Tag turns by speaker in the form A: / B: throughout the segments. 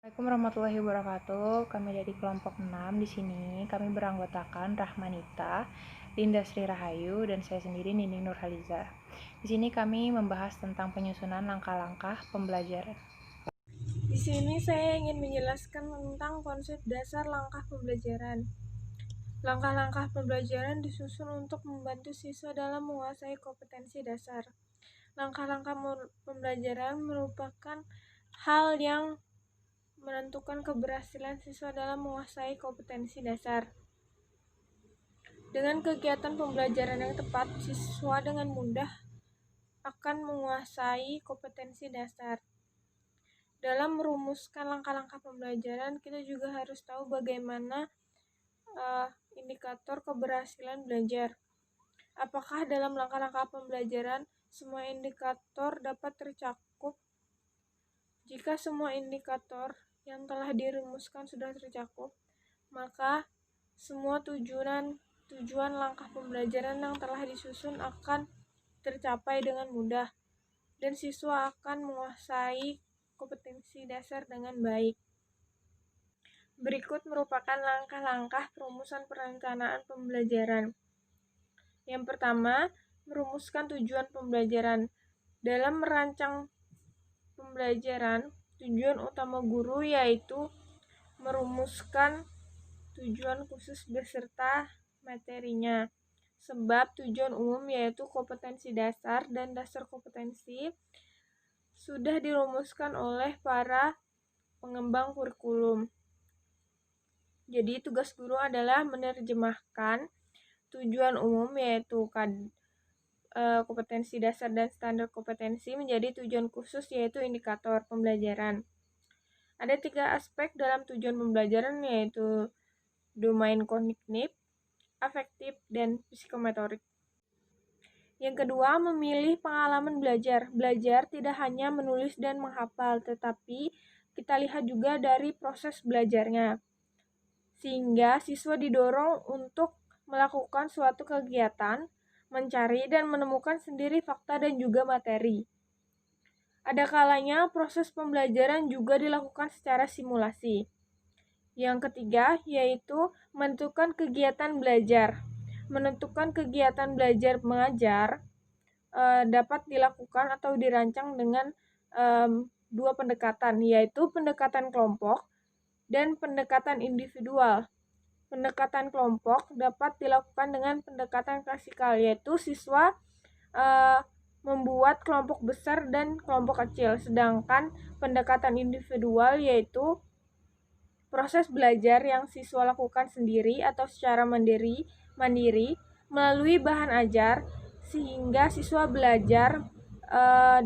A: Assalamualaikum warahmatullahi wabarakatuh. Kami dari kelompok 6 di sini. Kami beranggotakan Rahmanita, Linda Sri Rahayu, dan saya sendiri Nining Nurhaliza. Di sini kami membahas tentang penyusunan langkah-langkah pembelajaran.
B: Di sini saya ingin menjelaskan tentang konsep dasar langkah pembelajaran. Langkah-langkah pembelajaran disusun untuk membantu siswa dalam menguasai kompetensi dasar. Langkah-langkah pembelajaran merupakan hal yang menentukan keberhasilan siswa dalam menguasai kompetensi dasar. Dengan kegiatan pembelajaran yang tepat, siswa dengan mudah akan menguasai kompetensi dasar. Dalam merumuskan langkah-langkah pembelajaran, kita juga harus tahu bagaimana indikator keberhasilan belajar. Apakah dalam langkah-langkah pembelajaran semua indikator dapat tercakup? Jika semua indikator yang telah dirumuskan sudah tercakup, maka semua tujuan langkah pembelajaran yang telah disusun akan tercapai dengan mudah dan siswa akan menguasai kompetensi dasar dengan baik. Berikut merupakan langkah-langkah perumusan perencanaan pembelajaran. Yang pertama, merumuskan tujuan pembelajaran. Dalam merancang pembelajaran, tujuan utama guru yaitu merumuskan tujuan khusus beserta materinya. Sebab tujuan umum yaitu kompetensi dasar dan dasar kompetensi sudah dirumuskan oleh para pengembang kurikulum. Jadi tugas guru adalah menerjemahkan tujuan umum yaitu kompetensi dasar dan standar kompetensi menjadi tujuan khusus yaitu indikator pembelajaran. Ada 3 aspek dalam tujuan pembelajaran yaitu domain kognitif, afektif, dan psikomotorik. Yang kedua, memilih pengalaman belajar. Belajar tidak hanya menulis dan menghafal, tetapi kita lihat juga dari proses belajarnya. Sehingga siswa didorong untuk melakukan suatu kegiatan, mencari dan menemukan sendiri fakta dan juga materi. Ada kalanya proses pembelajaran juga dilakukan secara simulasi. Yang ketiga, yaitu menentukan kegiatan belajar. Menentukan kegiatan belajar mengajar dapat dilakukan atau dirancang dengan 2 pendekatan, yaitu pendekatan kelompok dan pendekatan individual. Pendekatan kelompok dapat dilakukan dengan pendekatan klasikal, yaitu siswa membuat kelompok besar dan kelompok kecil. Sedangkan pendekatan individual yaitu proses belajar yang siswa lakukan sendiri atau secara mandiri melalui bahan ajar sehingga siswa belajar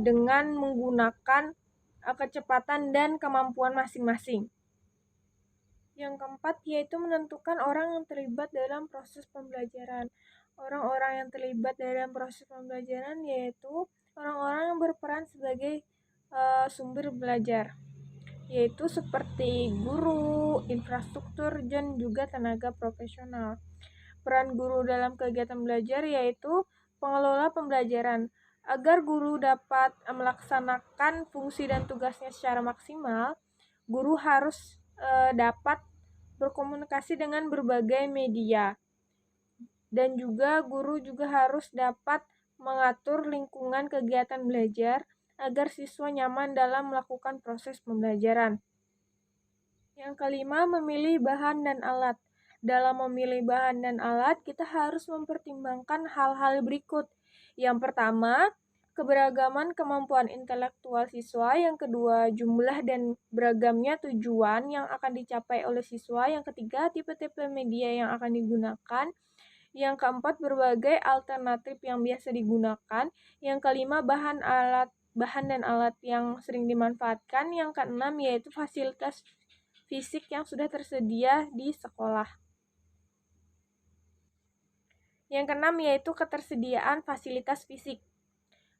B: dengan menggunakan kecepatan dan kemampuan masing-masing. Yang keempat yaitu menentukan orang yang terlibat dalam proses pembelajaran. Orang-orang yang terlibat dalam proses pembelajaran yaitu orang-orang yang berperan sebagai sumber belajar, yaitu seperti guru, infrastruktur, dan juga tenaga profesional. Peran guru dalam kegiatan belajar yaitu pengelola pembelajaran. Agar guru dapat melaksanakan fungsi dan tugasnya secara maksimal, guru harus dapat berkomunikasi dengan berbagai media. Dan juga guru juga harus dapat mengatur lingkungan kegiatan belajar agar siswa nyaman dalam melakukan proses pembelajaran. Yang kelima, memilih bahan dan alat. Dalam memilih bahan dan alat, kita harus mempertimbangkan hal-hal berikut. Yang pertama, keberagaman kemampuan intelektual siswa. Yang kedua, jumlah dan beragamnya tujuan yang akan dicapai oleh siswa. Yang ketiga, tipe-tipe media yang akan digunakan. Yang keempat, berbagai alternatif yang biasa digunakan. Yang kelima, bahan dan alat yang sering dimanfaatkan. Yang keenam, yaitu fasilitas fisik yang sudah tersedia di sekolah. Yang keenam, yaitu ketersediaan fasilitas fisik.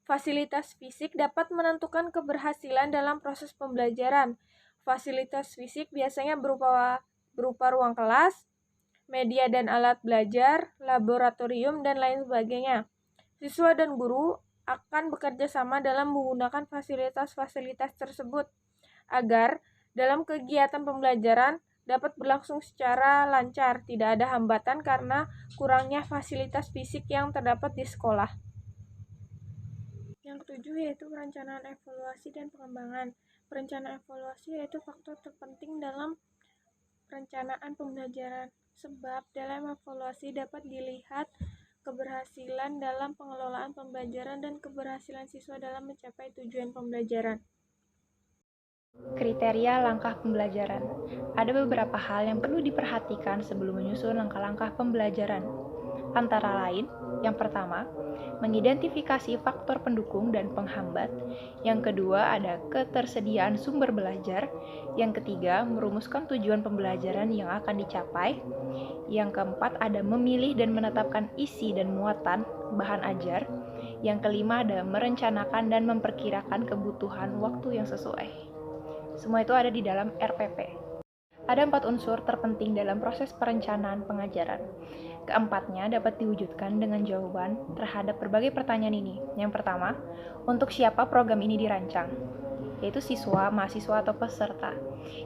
B: Fasilitas fisik dapat menentukan keberhasilan dalam proses pembelajaran. Fasilitas fisik biasanya berupa ruang kelas, media dan alat belajar, laboratorium, dan lain sebagainya. Siswa dan guru akan bekerja sama dalam menggunakan fasilitas-fasilitas tersebut agar dalam kegiatan pembelajaran dapat berlangsung secara lancar, tidak ada hambatan karena kurangnya fasilitas fisik yang terdapat di sekolah. Yang ketujuh yaitu perencanaan evaluasi dan pengembangan. Perencanaan evaluasi yaitu faktor terpenting dalam perencanaan pembelajaran, sebab dalam evaluasi dapat dilihat keberhasilan dalam pengelolaan pembelajaran dan keberhasilan siswa dalam mencapai tujuan pembelajaran.
A: Kriteria langkah pembelajaran. Ada beberapa hal yang perlu diperhatikan sebelum menyusun langkah-langkah pembelajaran. Antara lain, yang pertama, mengidentifikasi faktor pendukung dan penghambat. Yang kedua, ada ketersediaan sumber belajar. Yang ketiga, merumuskan tujuan pembelajaran yang akan dicapai. Yang keempat, ada memilih dan menetapkan isi dan muatan bahan ajar. Yang kelima, ada merencanakan dan memperkirakan kebutuhan waktu yang sesuai. Semua itu ada di dalam RPP. Ada 4 unsur terpenting dalam proses perencanaan pengajaran. Keempatnya dapat diwujudkan dengan jawaban terhadap berbagai pertanyaan ini. Yang pertama, untuk siapa program ini dirancang? Yaitu siswa, mahasiswa, atau peserta.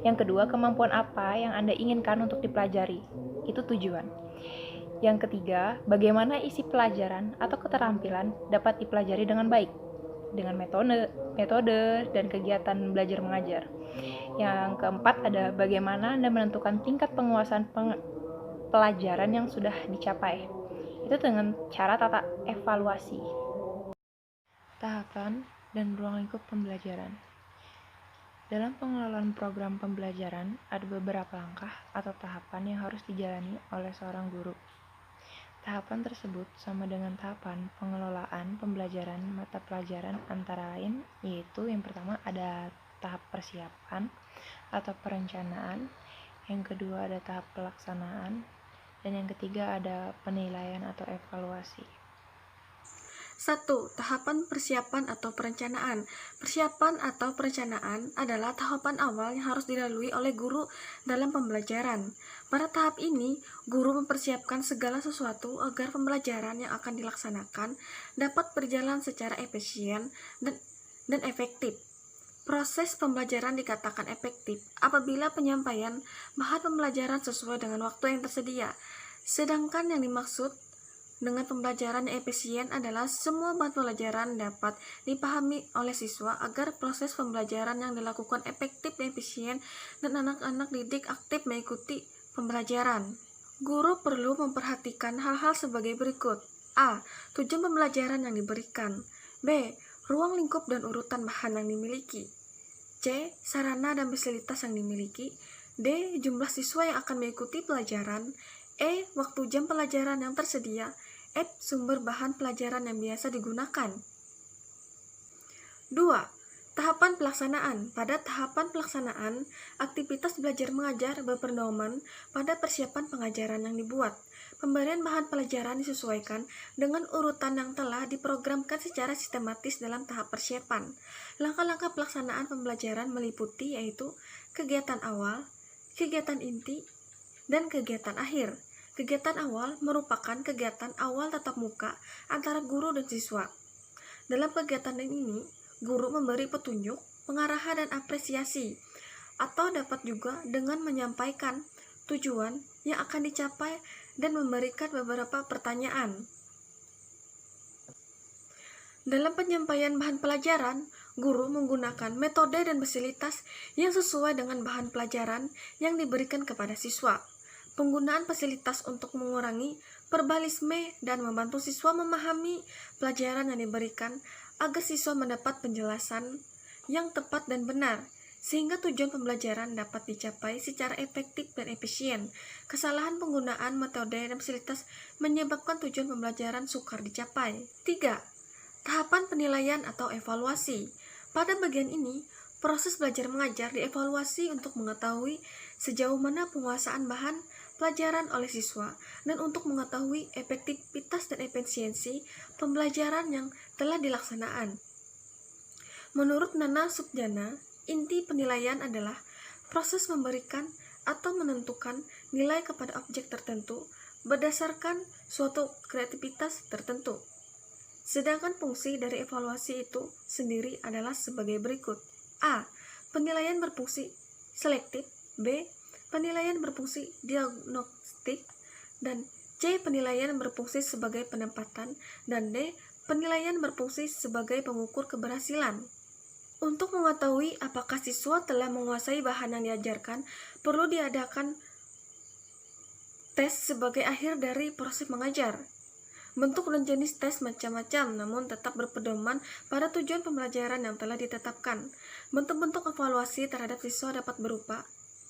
A: Yang kedua, kemampuan apa yang Anda inginkan untuk dipelajari? Itu tujuan. Yang ketiga, bagaimana isi pelajaran atau keterampilan dapat dipelajari dengan baik? Dengan metode dan kegiatan belajar mengajar. Yang keempat ada bagaimana Anda menentukan tingkat penguasaan pelajaran yang sudah dicapai. Itu dengan cara tata evaluasi. Tahapan dan ruang lingkup pembelajaran. Dalam pengelolaan program pembelajaran, ada beberapa langkah atau tahapan yang harus dijalani oleh seorang guru. Tahapan tersebut sama dengan tahapan pengelolaan pembelajaran mata pelajaran antara lain, yaitu yang pertama ada tahap persiapan atau perencanaan, yang kedua ada tahap pelaksanaan, dan yang ketiga ada penilaian atau evaluasi.
C: 1. Tahapan persiapan atau perencanaan. Persiapan atau perencanaan adalah tahapan awal yang harus dilalui oleh guru dalam pembelajaran. Pada tahap ini, guru mempersiapkan segala sesuatu agar pembelajaran yang akan dilaksanakan dapat berjalan secara efisien dan efektif. Proses pembelajaran dikatakan efektif apabila penyampaian bahan pembelajaran sesuai dengan waktu yang tersedia. Sedangkan yang dimaksud dengan pembelajaran yang efisien adalah semua bahan pelajaran dapat dipahami oleh siswa agar proses pembelajaran yang dilakukan efektif dan efisien dan anak-anak didik aktif mengikuti pembelajaran. Guru perlu memperhatikan hal-hal sebagai berikut. A. Tujuan pembelajaran yang diberikan. B. Ruang lingkup dan urutan bahan yang dimiliki. C. Sarana dan fasilitas yang dimiliki. D. Jumlah siswa yang akan mengikuti pelajaran. E. Waktu jam pelajaran yang tersedia. F. Sumber bahan pelajaran yang biasa digunakan. 2. Tahapan pelaksanaan. Pada tahapan pelaksanaan, aktivitas belajar mengajar berpedoman pada persiapan pengajaran yang dibuat. Pemberian bahan pelajaran disesuaikan dengan urutan yang telah diprogramkan secara sistematis dalam tahap persiapan. Langkah-langkah pelaksanaan pembelajaran meliputi yaitu kegiatan awal, kegiatan inti, dan kegiatan akhir. Kegiatan awal merupakan kegiatan awal tatap muka antara guru dan siswa. Dalam kegiatan ini, guru memberi petunjuk, pengarahan, dan apresiasi, atau dapat juga dengan menyampaikan tujuan yang akan dicapai dan memberikan beberapa pertanyaan. Dalam penyampaian bahan pelajaran, guru menggunakan metode dan fasilitas yang sesuai dengan bahan pelajaran yang diberikan kepada siswa. Penggunaan fasilitas untuk mengurangi verbalisme dan membantu siswa memahami pelajaran yang diberikan agar siswa mendapat penjelasan yang tepat dan benar, sehingga tujuan pembelajaran dapat dicapai secara efektif dan efisien. Kesalahan penggunaan metode dan fasilitas menyebabkan tujuan pembelajaran sukar dicapai. 3. Tahapan penilaian atau evaluasi. Pada bagian ini, proses belajar mengajar dievaluasi untuk mengetahui sejauh mana penguasaan bahan pelajaran oleh siswa dan untuk mengetahui efektivitas dan efisiensi pembelajaran yang telah dilaksanakan. Menurut Nana Subjana, inti penilaian adalah proses memberikan atau menentukan nilai kepada objek tertentu berdasarkan suatu kreativitas tertentu. Sedangkan fungsi dari evaluasi itu sendiri adalah sebagai berikut. A. Penilaian berfungsi selektif, B. penilaian berfungsi diagnostik, dan C. penilaian berfungsi sebagai penempatan, dan D. penilaian berfungsi sebagai pengukur keberhasilan. Untuk mengetahui apakah siswa telah menguasai bahan yang diajarkan, perlu diadakan tes sebagai akhir dari proses mengajar. Bentuk dan jenis tes macam-macam, namun tetap berpedoman pada tujuan pembelajaran yang telah ditetapkan. Bentuk-bentuk evaluasi terhadap siswa dapat berupa: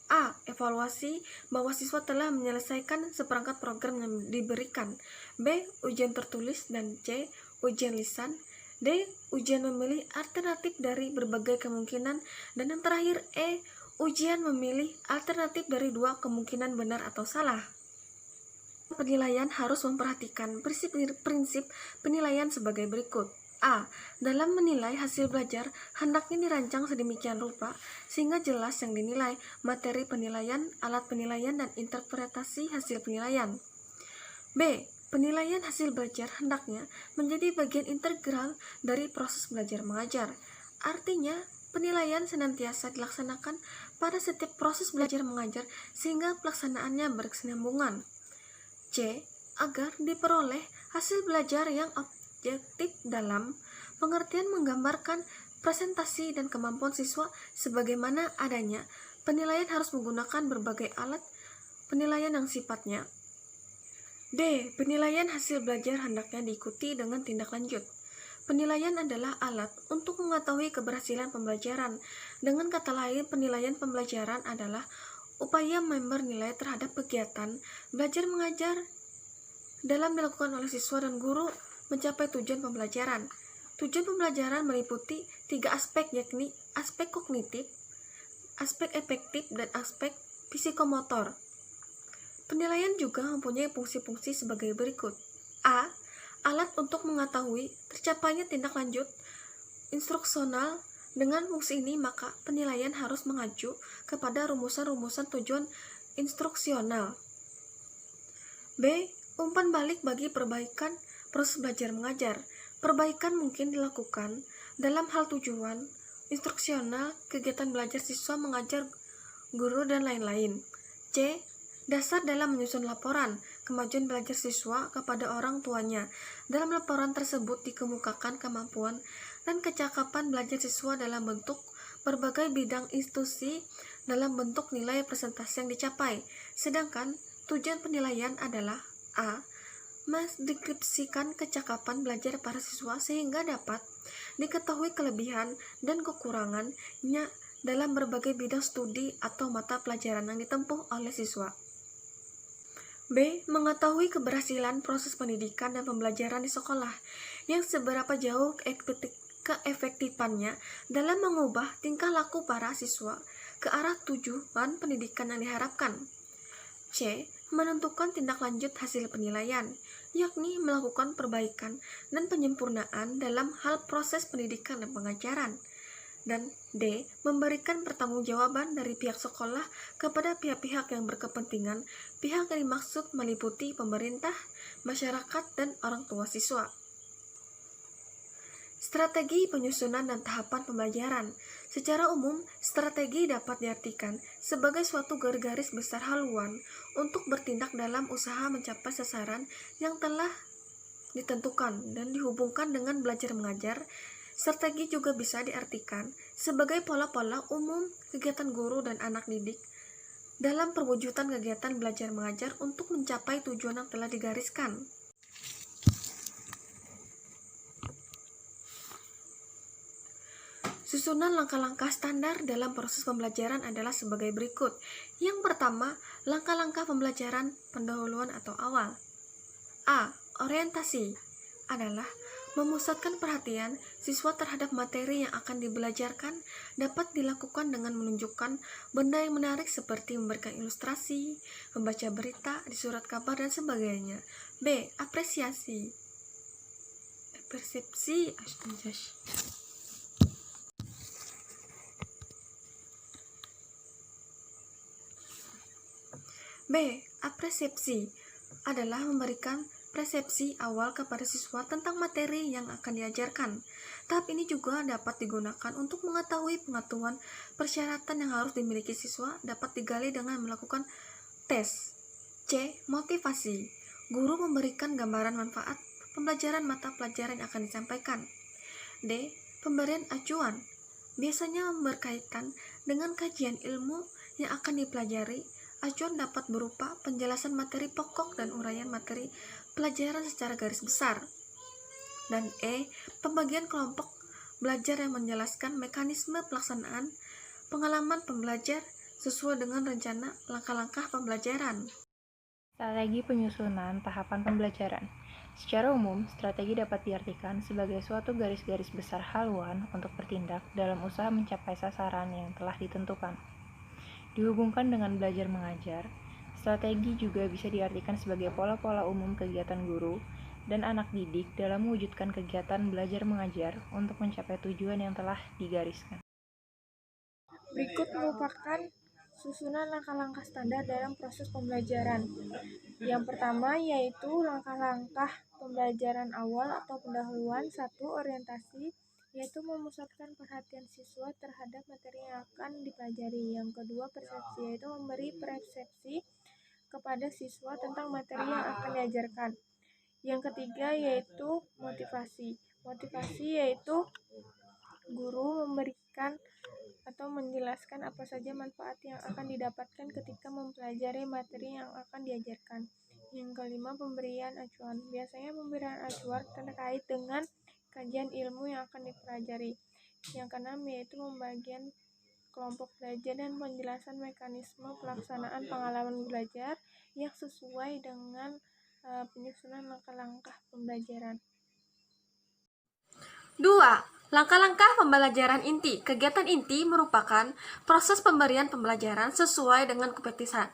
C: A. Evaluasi bahwa siswa telah menyelesaikan seperangkat program yang diberikan. B. Ujian tertulis. Dan C. Ujian lisan. D. Ujian memilih alternatif dari berbagai kemungkinan. Dan yang terakhir E. Ujian memilih alternatif dari dua kemungkinan benar atau salah. Penilaian harus memperhatikan prinsip penilaian sebagai berikut. A. Dalam menilai hasil belajar, hendaknya dirancang sedemikian rupa sehingga jelas yang dinilai, materi penilaian, alat penilaian, dan interpretasi hasil penilaian. B. Penilaian hasil belajar hendaknya menjadi bagian integral dari proses belajar mengajar. Artinya, penilaian senantiasa dilaksanakan pada setiap proses belajar mengajar sehingga pelaksanaannya berkesinambungan. C. Agar diperoleh hasil belajar yang objektif dalam pengertian menggambarkan presentasi dan kemampuan siswa sebagaimana adanya, penilaian harus menggunakan berbagai alat penilaian yang sifatnya. D. Penilaian hasil belajar hendaknya diikuti dengan tindak lanjut. Penilaian adalah alat untuk mengetahui keberhasilan pembelajaran. Dengan kata lain, penilaian pembelajaran adalah upaya member nilai terhadap kegiatan belajar mengajar dalam dilakukan oleh siswa dan guru mencapai tujuan pembelajaran. Tujuan pembelajaran meliputi 3 aspek, yakni aspek kognitif, aspek efektif, dan aspek psikomotor. Penilaian juga mempunyai fungsi-fungsi sebagai berikut. A. Alat untuk mengetahui tercapainya tindak lanjut instruksional. Dengan fungsi ini, maka penilaian harus mengacu kepada rumusan-rumusan tujuan instruksional. B. Umpan balik bagi perbaikan proses belajar mengajar. Perbaikan mungkin dilakukan dalam hal tujuan instruksional, kegiatan belajar siswa mengajar guru, dan lain-lain. C. Dasar dalam menyusun laporan kemajuan belajar siswa kepada orang tuanya. Dalam laporan tersebut dikemukakan kemampuan dan kecakapan belajar siswa dalam bentuk berbagai bidang institusi dalam bentuk nilai presentasi yang dicapai. Sedangkan tujuan penilaian adalah A. Mendeskripsikan kecakapan belajar para siswa sehingga dapat diketahui kelebihan dan kekurangannya dalam berbagai bidang studi atau mata pelajaran yang ditempuh oleh siswa. B. Mengetahui keberhasilan proses pendidikan dan pembelajaran di sekolah, yang seberapa jauh keefektifannya dalam mengubah tingkah laku para siswa ke arah tujuan pendidikan yang diharapkan. C. Menentukan tindak lanjut hasil penilaian, yakni melakukan perbaikan dan penyempurnaan dalam hal proses pendidikan dan pengajaran. Dan D. Memberikan pertanggungjawaban dari pihak sekolah kepada pihak-pihak yang berkepentingan. Pihak yang dimaksud meliputi pemerintah, masyarakat, dan orang tua siswa. Strategi penyusunan dan tahapan pembelajaran. Secara umum, strategi dapat diartikan sebagai suatu garis besar haluan untuk bertindak dalam usaha mencapai sasaran yang telah ditentukan dan dihubungkan dengan belajar mengajar. Strategi juga bisa diartikan sebagai pola-pola umum kegiatan guru dan anak didik dalam perwujudan kegiatan belajar mengajar untuk mencapai tujuan yang telah digariskan. Susunan langkah-langkah standar dalam proses pembelajaran adalah sebagai berikut. Yang pertama, langkah-langkah pembelajaran pendahuluan atau awal. A. Orientasi adalah memusatkan perhatian siswa terhadap materi yang akan dibelajarkan. Dapat dilakukan dengan menunjukkan benda yang menarik seperti memberikan ilustrasi, membaca berita di surat kabar, dan sebagainya. B. Apresiasi. Persepsi. B. Apresiasi adalah memberikan persepsi awal kepada siswa tentang materi yang akan diajarkan. Tahap ini juga dapat digunakan untuk mengetahui pengetahuan persyaratan yang harus dimiliki siswa dapat digali dengan melakukan tes. C. Motivasi. Guru memberikan gambaran manfaat pembelajaran mata pelajaran yang akan disampaikan. D. Pemberian acuan. Biasanya berkaitan dengan kajian ilmu yang akan dipelajari. Acuan dapat berupa penjelasan materi pokok dan uraian materi pelajaran secara garis besar. Dan E. Pembagian kelompok belajar yang menjelaskan mekanisme pelaksanaan pengalaman pembelajar sesuai dengan rencana langkah-langkah pembelajaran.
A: Strategi penyusunan tahapan pembelajaran. Secara umum, strategi dapat diartikan sebagai suatu garis-garis besar haluan untuk bertindak dalam usaha mencapai sasaran yang telah ditentukan. Dihubungkan dengan belajar mengajar, strategi juga bisa diartikan sebagai pola-pola umum kegiatan guru dan anak didik dalam mewujudkan kegiatan belajar mengajar untuk mencapai tujuan yang telah digariskan.
B: Berikut merupakan susunan langkah-langkah standar dalam proses pembelajaran. Yang pertama yaitu langkah-langkah pembelajaran awal atau pendahuluan. 1. Orientasi, yaitu memusatkan perhatian siswa terhadap materi yang akan dipelajari. Yang kedua, persepsi, yaitu memberi persepsi kepada siswa tentang materi yang akan diajarkan. Yang ketiga yaitu motivasi. Motivasi yaitu guru memberikan atau menjelaskan apa saja manfaat yang akan didapatkan ketika mempelajari materi yang akan diajarkan. Yang kelima, pemberian acuan. Biasanya pemberian acuan terkait dengan kajian ilmu yang akan dipelajari. Yang keenam yaitu pembagian kelompok belajar dan penjelasan mekanisme pelaksanaan pengalaman belajar yang sesuai dengan penyusunan langkah-langkah pembelajaran.
C: 2. Langkah-langkah pembelajaran inti. Kegiatan inti merupakan proses pemberian pembelajaran sesuai dengan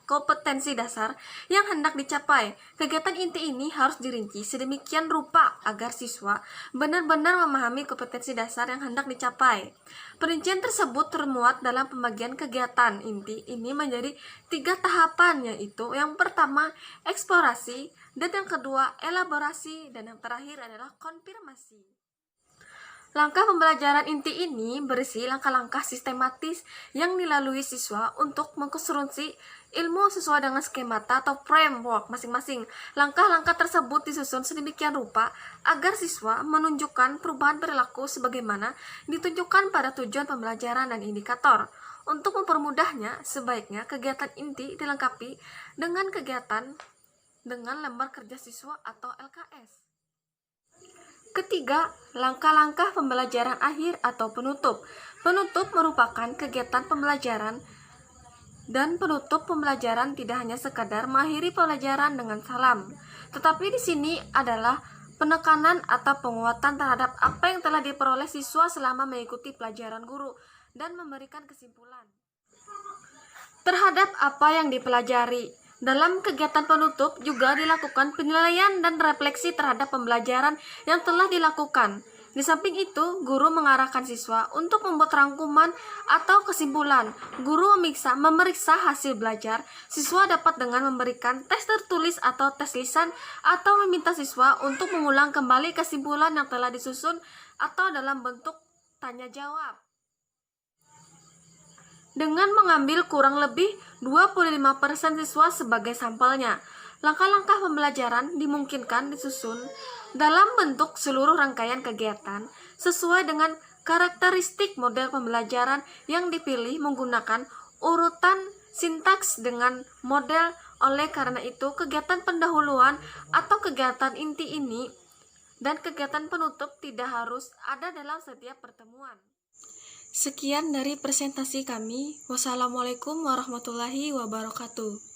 C: kompetensi dasar yang hendak dicapai. Kegiatan inti ini harus dirinci sedemikian rupa agar siswa benar-benar memahami kompetensi dasar yang hendak dicapai. Perincian tersebut termuat dalam pembagian kegiatan inti ini menjadi 3 tahapan, yaitu yang pertama eksplorasi, dan yang kedua elaborasi, dan yang terakhir adalah konfirmasi. Langkah pembelajaran inti ini berisi langkah-langkah sistematis yang dilalui siswa untuk mengkonstruksi ilmu sesuai dengan skemata atau framework masing-masing. Langkah-langkah tersebut disusun sedemikian rupa agar siswa menunjukkan perubahan perilaku sebagaimana ditunjukkan pada tujuan pembelajaran dan indikator. Untuk mempermudahnya, sebaiknya kegiatan inti dilengkapi dengan lembar kerja siswa atau LKS. Ketiga, langkah-langkah pembelajaran akhir atau penutup. Penutup merupakan kegiatan pembelajaran, dan penutup pembelajaran tidak hanya sekadar mengakhiri pembelajaran dengan salam, tetapi di sini adalah penekanan atau penguatan terhadap apa yang telah diperoleh siswa selama mengikuti pelajaran guru dan memberikan kesimpulan terhadap apa yang dipelajari. Dalam kegiatan penutup juga dilakukan penilaian dan refleksi terhadap pembelajaran yang telah dilakukan. Di samping itu, guru mengarahkan siswa untuk membuat rangkuman atau kesimpulan. Guru memeriksa hasil belajar. Siswa dapat dengan memberikan tes tertulis atau tes lisan, atau meminta siswa untuk mengulang kembali kesimpulan yang telah disusun atau dalam bentuk tanya jawab, dengan mengambil kurang lebih 25% siswa sebagai sampelnya. Langkah-langkah pembelajaran dimungkinkan disusun dalam bentuk seluruh rangkaian kegiatan sesuai dengan karakteristik model pembelajaran yang dipilih menggunakan urutan sintaks dengan model. Oleh karena itu, kegiatan pendahuluan atau kegiatan inti ini dan kegiatan penutup tidak harus ada dalam setiap pertemuan. Sekian dari presentasi kami. Wassalamualaikum warahmatullahi wabarakatuh.